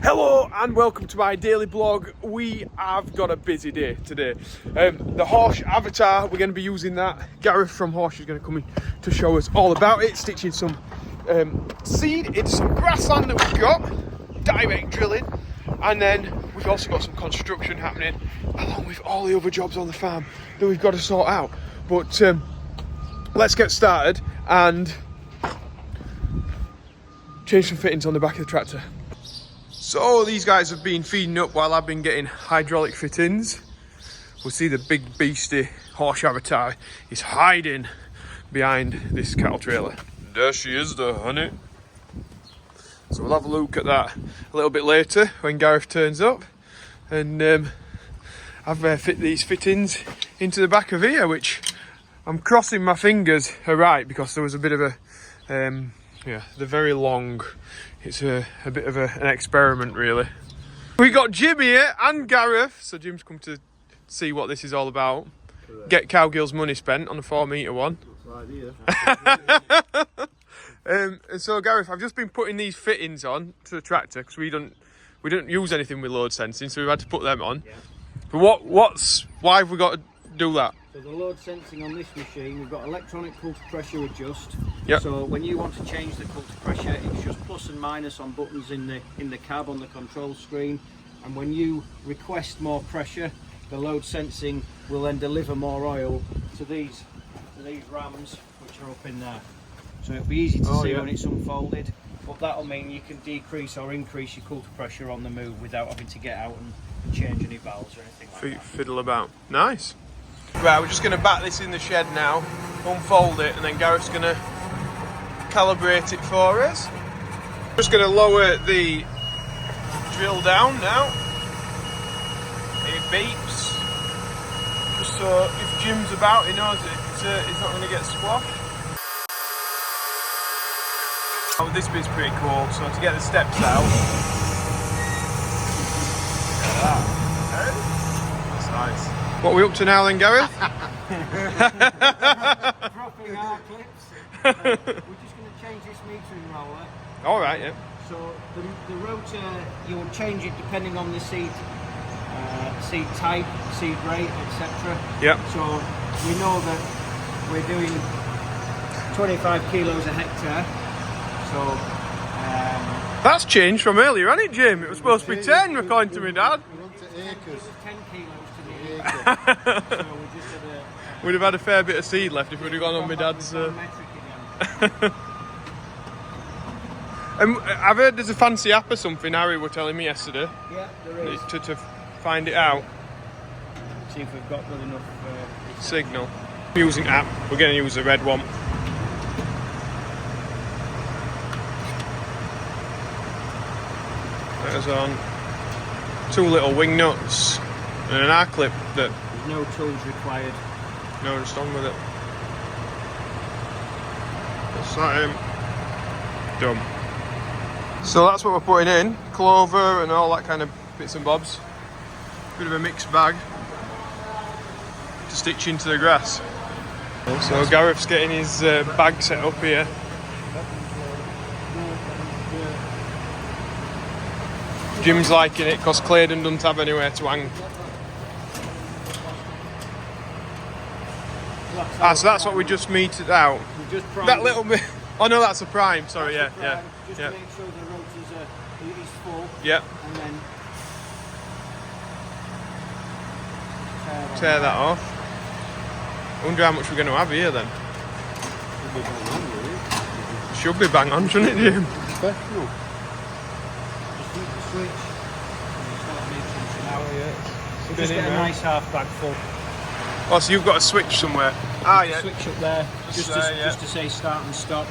Hello and welcome to my daily blog. We have got a busy day today. The Horsch avatar, we're going to be using that. Gareth from Horsch is going to come in to show us all about it, stitching some seed into some grassland that we've got, direct drilling, and then we've also got some construction happening along with all the other jobs on the farm that we've got to sort out. But let's get started and change some fittings on the back of the tractor. So these guys have been feeding up while I've been getting hydraulic fittings. We'll see the big beastie Horsch avatar is hiding behind this cattle trailer. There she is, the honey. So we'll have a look at that a little bit later when Gareth turns up. And I've fit these fittings into the back of here, which I'm crossing my fingers are right, because there was a bit of a, they're very long. It's a bit of an experiment, really. We got Jim here and Gareth. So Jim's come to see what this is all about. Correct. Get Cowgill's money spent on a 4-metre one. That's right. So Gareth, I've just been putting these fittings on to the tractor because we don't use anything with load sensing, so we've had to put them on. Yeah. But why have we got to do that? So the load sensing on this machine, we've got electronic filter pressure adjust. Yep. So when you want to change the filter pressure, it's just plus and minus on buttons in the cab on the control screen. And when you request more pressure, the load sensing will then deliver more oil to these rams, which are up in there. So it'll be easy to see when it's unfolded, but that'll mean you can decrease or increase your filter pressure on the move without having to get out and change any valves or anything like that. Fiddle about. Nice. Right, we're just going to back this in the shed now, unfold it, and then Gareth's going to calibrate it for us. Just going to lower the drill down now. It beeps, just so if Jim's about, he knows it's not going to get squashed. Oh, this bit's pretty cool, so to get the steps out. Look at that. That's nice. What are we up to now then, Gareth? Dropping our clips. We're just going to change this metering roller. All right, yeah. So the rotor, you'll change it depending on the seed type, seed rate, etc. Yep. So we know that we're doing 25 kilos a hectare. So that's changed from earlier, hasn't it, Jim? It was supposed to be 10, according to my dad. We want to acres. 10 kilos to the acre. So we just had we'd have had a fair bit of seed left if we'd have gone on my dad's. I've heard there's a fancy app or something. Harry were telling me yesterday. Yeah, there is. To find it out. See if we've got good enough signal. Using app. We're going to use the red one. There's on 2 little wing nuts and an R clip that. There's no tools required. No, just on with it. That's that in. Done. So that's what we're putting in. Clover and all that kind of bits and bobs. Bit of a mixed bag to stitch into the grass. So Gareth's getting his bag set up here. Jim's liking it because Claydon doesn't have anywhere to hang. So that's what we just meted out. That little bit. Oh no, that's a prime. Sorry, yeah. Just to make sure the rotors is full. Yeah. And then tear that off. I wonder how much we're going to have here then. Should be bang on, shouldn't it, Jim? Professional. Just use the switch and you start making some hour. We'll just get a nice half bag full. Oh, so you've got a switch somewhere? Ah, yeah. Switch up there, just to say start and stop.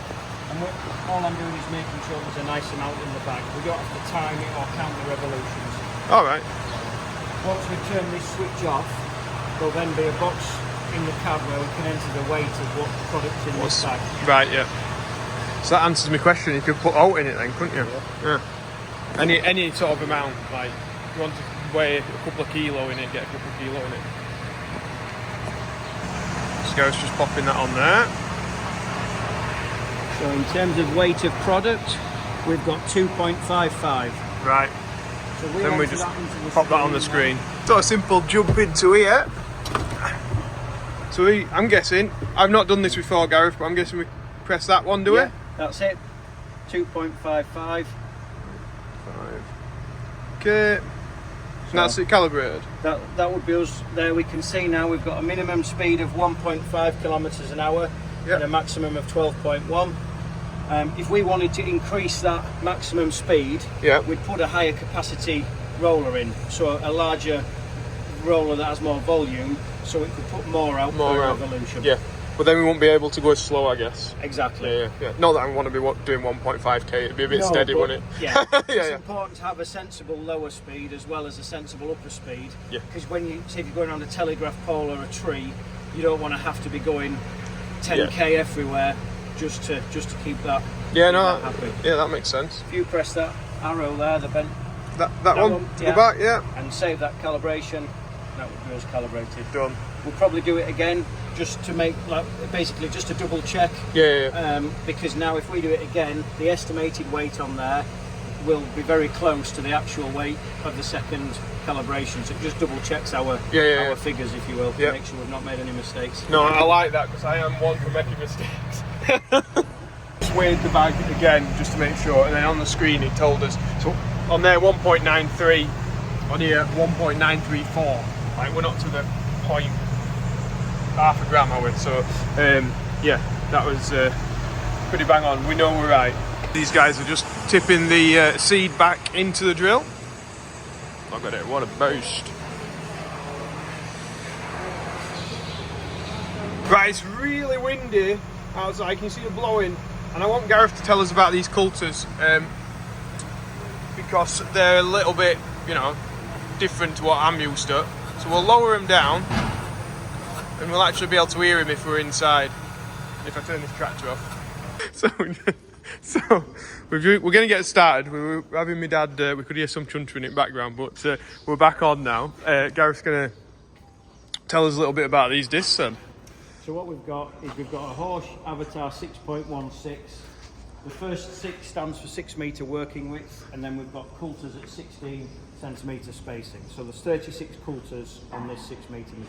And all I'm doing is making sure there's a nice amount in the bag. We don't have to time it or count the revolutions. All right. Once we turn this switch off, there'll then be a box in the cab where we can enter the weight of what product's in this bag. Right, yeah. So that answers my question. You could put oat in it then, couldn't you? Yeah. Any sort of amount, like you want to weigh a couple of kilo in it, get a couple of kilo in it. Gareth's just popping that on there. So in terms of weight of product, we've got 2.55. Right. then we just pop that on the screen. So a simple jump into here. So I'm guessing, I've not done this before, Gareth, but I'm guessing we press that one, do it? That's it. 2.55. Okay. So that's it calibrated. That would be us. There we can see now we've got a minimum speed of 1.5 kilometres an hour and a maximum of 12.1. If we wanted to increase that maximum speed, we'd put a higher capacity roller in, so a larger roller that has more volume, so it could put more out per revolution. Yeah, but then we won't be able to go as slow, I guess. Exactly. Yeah. Not that I want to be doing 1.5k, it'd be a bit steady, wouldn't it? Yeah, it's important to have a sensible lower speed as well as a sensible upper speed. Yeah. Because when you say if you're going around a telegraph pole or a tree, you don't want to have to be going 10k everywhere just to keep that. Yeah, no, happy. Yeah, that makes sense. If you press that arrow there, the bent. That one, to go back, and save that calibration. That would be us calibrated. Done. We'll probably do it again just to make, like, basically just to double check. Because now if we do it again, the estimated weight on there will be very close to the actual weight of the second calibration. So it just double checks our figures, if you will, to make sure we've not made any mistakes. No, I like that because I am one for making mistakes. Just weighed the bag again just to make sure, and then on the screen it told us. So on there 1.93, on here 1.934. Like we're not to the point half a gram, are we? So that was pretty bang on. We know we're right. These guys are just tipping the seed back into the drill. Look at it, what a boost. Right, it's really windy outside, can you see it blowing? And I want Gareth to tell us about these coulters because they're a little bit, different to what I'm used to. So we'll lower him down and we'll actually be able to hear him if we're inside, if I turn this tractor off. So we're going to get started. We were having my dad, we could hear some chuntering in the background, but we're back on now. Gareth's going to tell us a little bit about these discs then. So what we've got is we've got a Horsch Avatar 6.16. The first 6 stands for 6 metre working width, and then we've got coulters at 16 centimetre spacing. So there's 36 coulters on this 6 metre machine.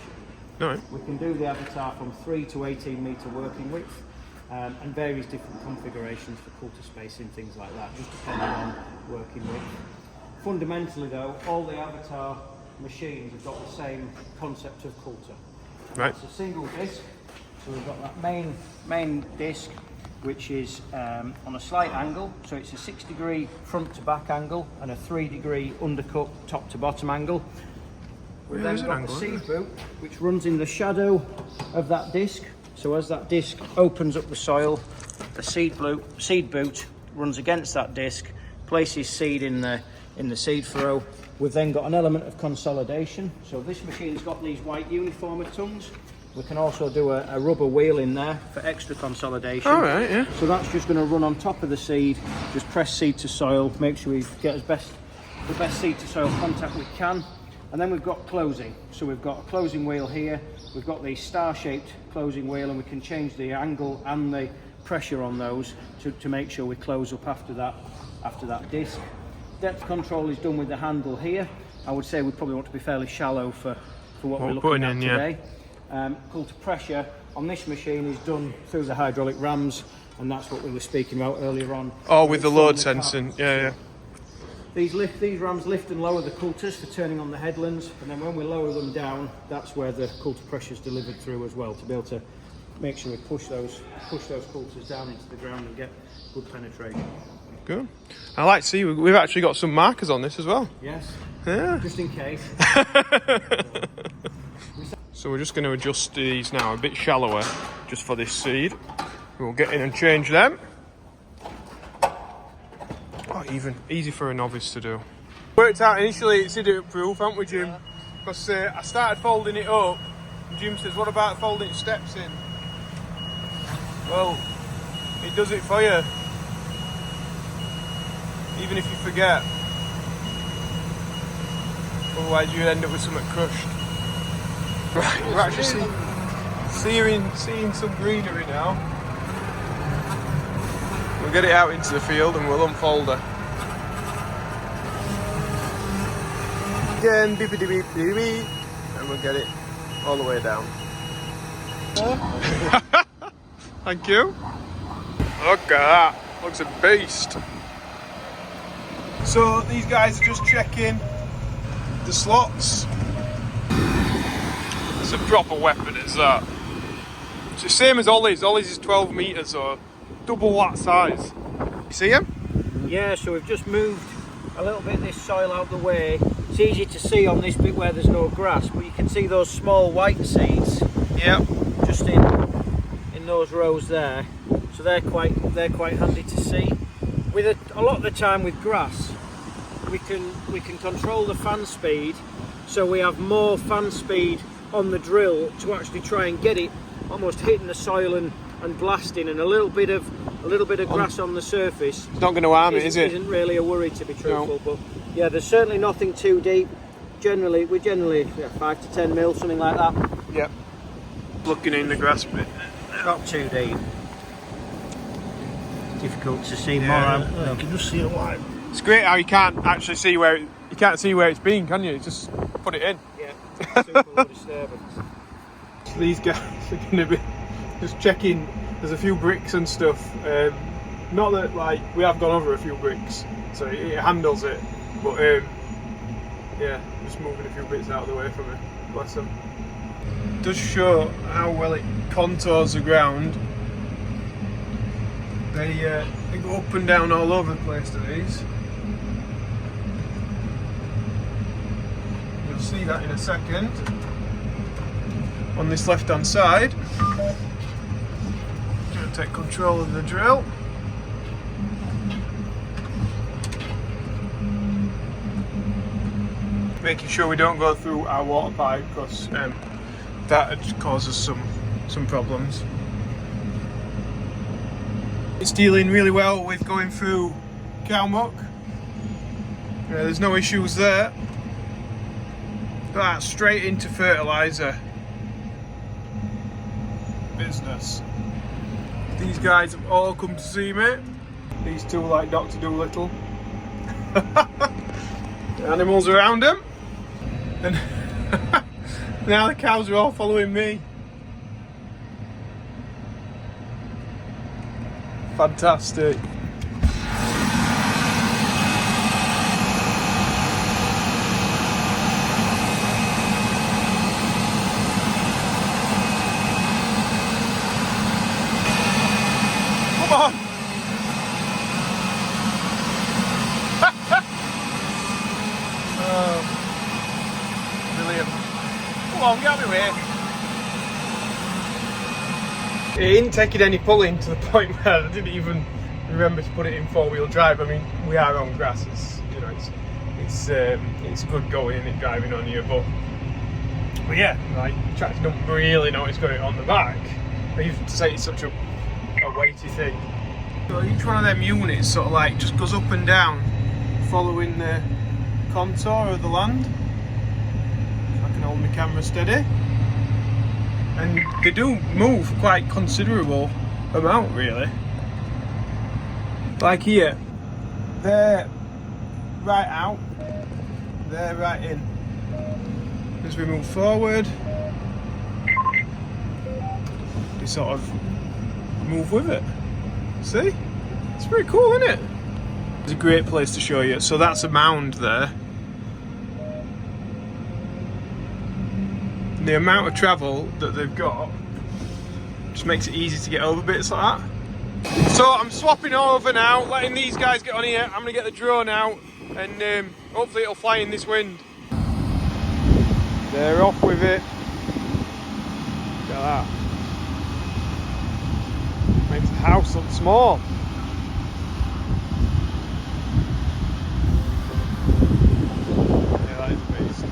Right. We can do the Avatar from 3 to 18 metre working width, and various different configurations for coulter spacing, things like that, just depending on working width. Fundamentally though, all the Avatar machines have got the same concept of coulter. Right. It's a single disc, so we've got that main disc, which is on a slight angle, so it's a 6-degree front to back angle and a 3-degree undercut top to bottom angle. We've then got the seed boot, which runs in the shadow of that disc. So as that disc opens up the soil, the seed boot runs against that disc, places seed in the seed furrow. We've then got an element of consolidation. So this machine's got these white uniformer tongues. We can also do a rubber wheel in there for extra consolidation. All right, yeah. So that's just going to run on top of the seed, just press seed to soil, make sure we get the best seed to soil contact we can. And then we've got closing. So we've got a closing wheel here, we've got the star-shaped closing wheel, and we can change the angle and the pressure on those to make sure we close up after that disc. Depth control is done with the handle here. I would say we probably want to be fairly shallow for what we're looking at today. Coulter pressure on this machine is done through the hydraulic rams, and that's what we were speaking about earlier on. Oh, with the load sensing, yeah. These rams lift and lower the coulters for turning on the headlands, and then when we lower them down, that's where the coulter pressure is delivered through as well, to be able to make sure we push those coulters down into the ground and get good penetration. Good. I like to see we've actually got some markers on this as well. Yes. Yeah. Just in case. So we're just going to adjust these now a bit shallower, just for this seed. We'll get in and change them. Oh, even easy for a novice to do. Worked out initially it's idiot proof, haven't we, Jim? Because I started folding it up, and Jim says, what about folding steps in? Well, it does it for you, even if you forget. Otherwise you end up with something crushed. Right, we're actually seeing some greenery now. We'll get it out into the field and we'll unfold her. again, beep beep beep beep beep, and we'll get it all the way down. Thank you. Look at that, looks a beast. So these guys are just checking the slots. It's a proper weapon, is that? It's the same as Ollie's. Ollie's is 12 metres, so double that size. You see him? Yeah, so we've just moved a little bit of this soil out the way. It's easy to see on this bit where there's no grass, but you can see those small white seeds. Yep. Just in those rows there. So they're quite handy to see. With a lot of the time with grass, we can control the fan speed, so we have more fan speed on the drill to actually try and get it almost hitting the soil and blasting, and a little bit of grass on the surface. It's not going to harm it, is it? Isn't really a worry, to be truthful. No. But yeah, there's certainly nothing too deep. We generally 5 to 10 mil, something like that. Yep. Looking in the grass bit. Not too deep. Difficult to see more. Yeah, you can just see it live. It's great how you can't actually see where it's been, can you? Just put it in. Yeah. Super low disturbance. These guys are going to be just checking. There's a few bricks and stuff. Not that like we have gone over a few bricks, so it handles it. But yeah, just moving a few bits out of the way from it. Bless them. It does show how well it contours the ground. They go up and down all over the place to these. You'll see that in a second. On this left hand side, I'm going to take control of the drill. Making sure we don't go through our water pipe, because that causes some problems. It's dealing really well with going through cow muck. There's no issues there. That's straight into fertiliser business. These guys have all come to see me. These two like Dr. Dolittle. The animals around him. And now the cows are all following me. Fantastic. Come on. Oh, brilliant. Come on, get out of the way. It ain't taking any pulling to the point where I didn't even remember to put it in 4-wheel drive. I mean, we are on grass, it's good going and driving on you, but yeah, like tractor don't really know it's got it on the back. Even to say it's such a weighty thing. So each one of them units sort of like just goes up and down, following the contour of the land. If I can hold my camera steady. And they do move quite considerable amount, really. Like here, they're right out, they're right in. As we move forward, we sort of move with it. See? It's pretty cool, isn't it? It's a great place to show you. So that's a mound there. The amount of travel that they've got just makes it easy to get over bits like that. So I'm swapping over now, letting these guys get on here. I'm going to get the drone out and hopefully it'll fly in this wind. They're off with it. Look at that. Makes the house look small. Yeah, that is a beast.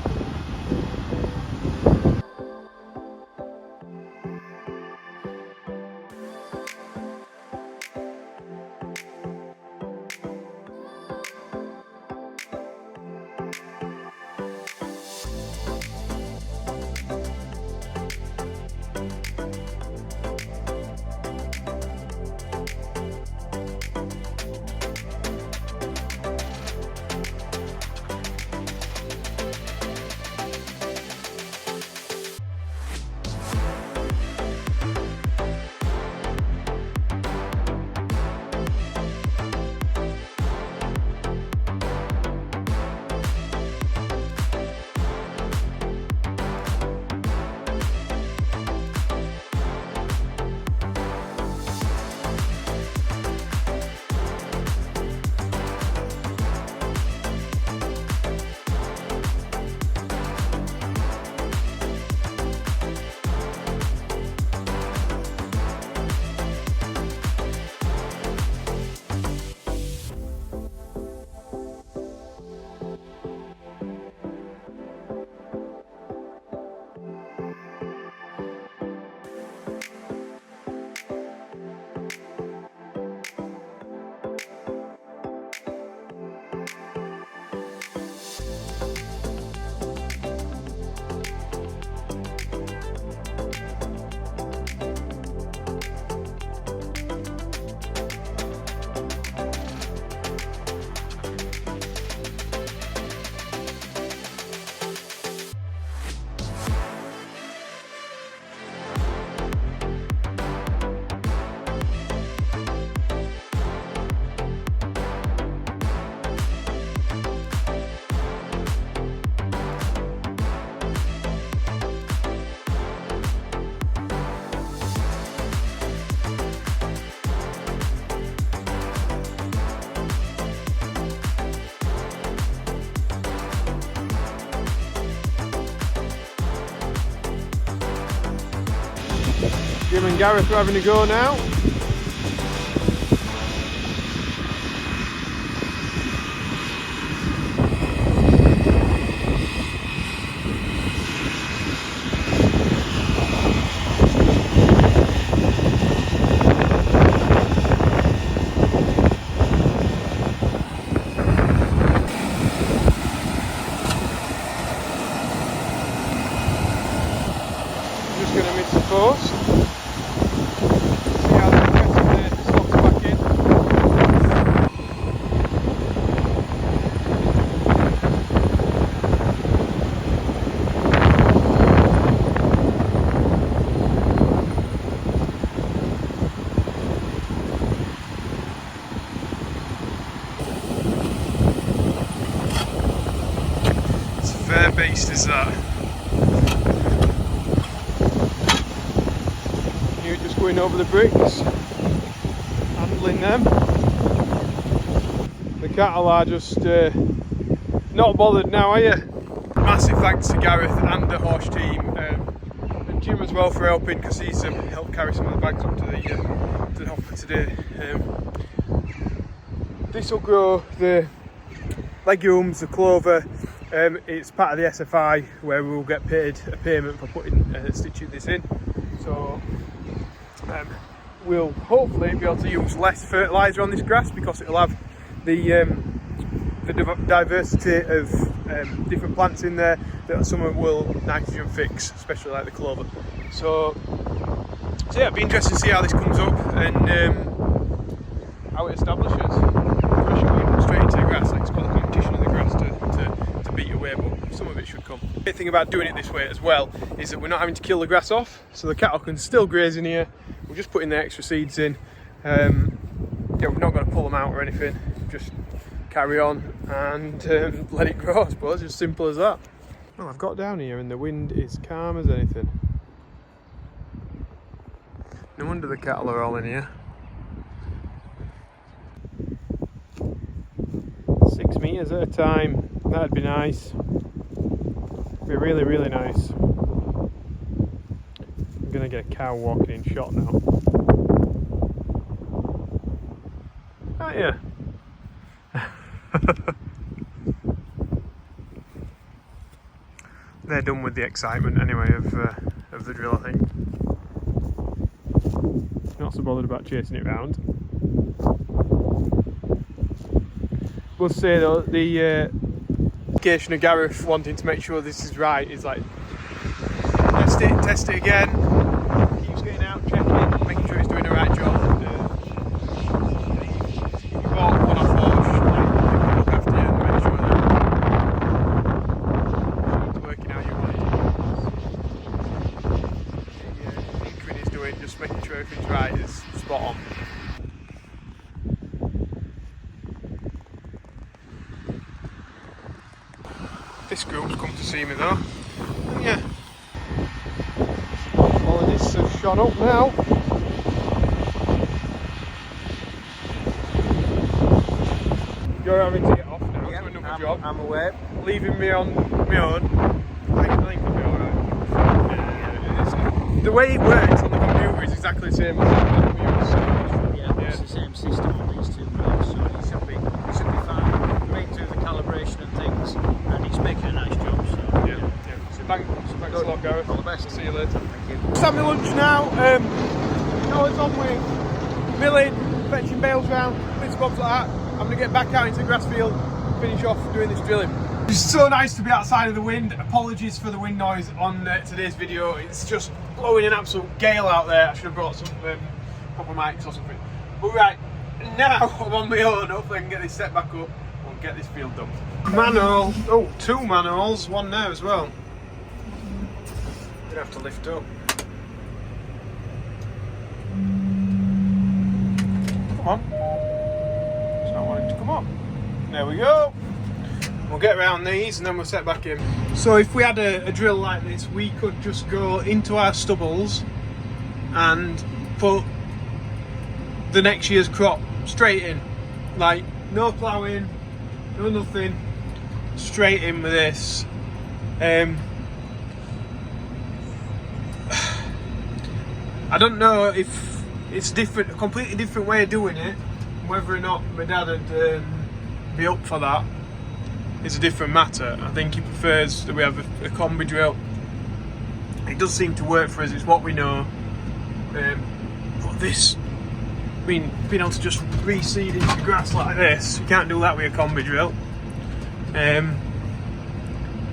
Adam and Gareth are having a go now. Just going to miss the post. See how the rest of the slots back in. It's a fair beast, is that? Just going over the bricks, handling them. The cattle are just not bothered now, are you? Massive thanks to Gareth and the Horsch team, and Jim as well for helping, because he's helped carry some of the bags up to the hopper today. This will grow the legumes, the clover. It's part of the SFI where we will get paid a payment for stitching this in. So we'll hopefully be able to use less fertiliser on this grass, because it'll have the diversity of different plants in there that some of will nitrogen fix, especially like the clover. So yeah, it'll be interesting to see how this comes up and how it establishes. Pressure going straight into the grass, like it's got the competition in the grass to beat away, but some of it should come. The great thing about doing it this way as well is that we're not having to kill the grass off, so the cattle can still graze in here. We're just putting the extra seeds in. Yeah, we've not got to pull them out or anything. Just carry on and let it grow, I suppose. As simple as that. Well, I've got down here and the wind is calm as anything. No wonder the cattle are all in here. 6 metres at a time. That'd be nice. Be really, really nice. I'm gonna get a cow walking in shot now. Oh yeah. They're done with the excitement anyway of the drill, I think. Not so bothered about chasing it round. We'll say though, the indication of Gareth wanting to make sure this is right is like test it again, keeps getting out, checking, making sure he's doing the right job. You bought one off Horsch, look after you and make sure that it's working how you want it. The tinkering he's doing, just making sure everything's right, is spot on. This group's come to see me though. And yeah. All of this has shot up now. You're having to get off now, Yeah, to another job. I'm aware. Leaving me on my own. I think it'll be alright. The way it works on the computer is exactly the same as on the computer. So It's the same system on these two roads, so it should be fine. Made through the calibration and things, and he's making a nice job. So yeah. So thanks a lot, Gareth. All the best. See you later. Thank you. Just having lunch now. It's on with milling, fetching bales round, bits and bobs like that. I'm going to get back out into the grass field, finish off doing this drilling. It's so nice to be outside of the wind. Apologies for the wind noise on today's video. It's just blowing an absolute gale out there. I should have brought some proper mics or something. But right, now I'm on my own. Hopefully I can get this set back up and get this field done. Manhole. Oh, 2 manholes, one there as well. Gonna have to lift up. Come on. It's not wanting to come up. There we go. We'll get around these and then we'll set back in. So if we had a drill like this, we could just go into our stubbles and put the next year's crop straight in. Like, no ploughing, no nothing. Straight in with this. I don't know if it's different, a completely different way of doing it. Whether or not my dad would be up for that is a different matter. I think he prefers that we have a combi drill. It does seem to work for us, it's what we know. But this, being able to just reseed into grass like this, you can't do that with a combi drill.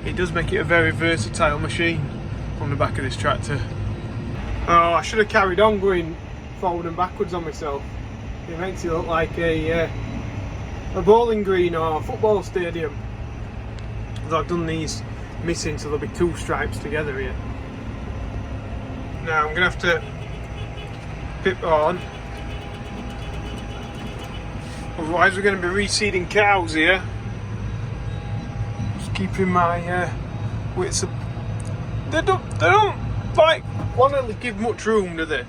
It does make it a very versatile machine on the back of this tractor. Oh, I should have carried on going forward and backwards on myself. It makes it look like a bowling green or a football stadium. Although I've done these missing, so there'll be 2 stripes together here. Now I'm going to have to pip on. Otherwise we're going to be reseeding cows here. Just keeping my wits up. They don't like want to give much room, do they?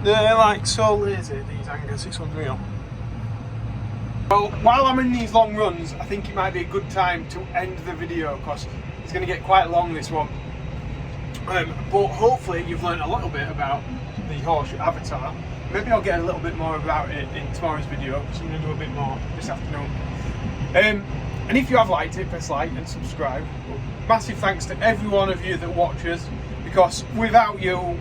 They're like so lazy, these Angus, it's unreal. Well, while I'm in these long runs, I think it might be a good time to end the video because it's going to get quite long, this one. But hopefully you've learned a little bit about the Horsch Avatar. Maybe I'll get a little bit more about it in tomorrow's video, because I'm going to do a bit more this afternoon. And if you have liked it, press like and subscribe. Massive thanks to every one of you that watches, because without you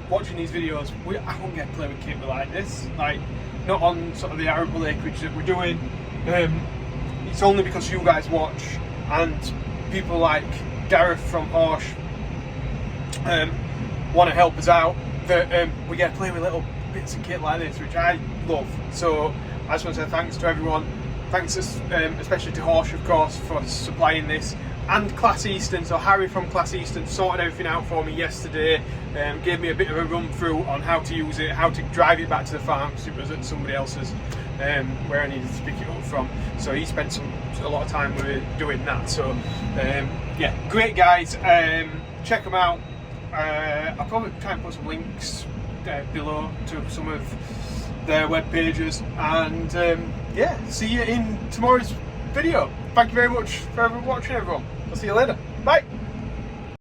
watching these videos, I wouldn't get to play with kit like this. Like, not on sort of the arable acreage that we're doing. It's only because you guys watch, and people like Gareth from Horsch want to help us out, that we get to play with little bits of kit like this, which I love. So I just want to say thanks to everyone. Thanks especially to Horsch, of course, for supplying this, and Class Eastern. So Harry from Class Eastern sorted everything out for me yesterday, gave me a bit of a run through on how to use it, how to drive it back to the farm, because it was at somebody else's, where I needed to pick it up from. So he spent a lot of time with it doing that. So yeah, great guys. Check them out. I'll probably try and put some links below to some of their web pages, and yeah, see you in tomorrow's video. Thank you very much for watching, everyone. I'll see you later. Bye.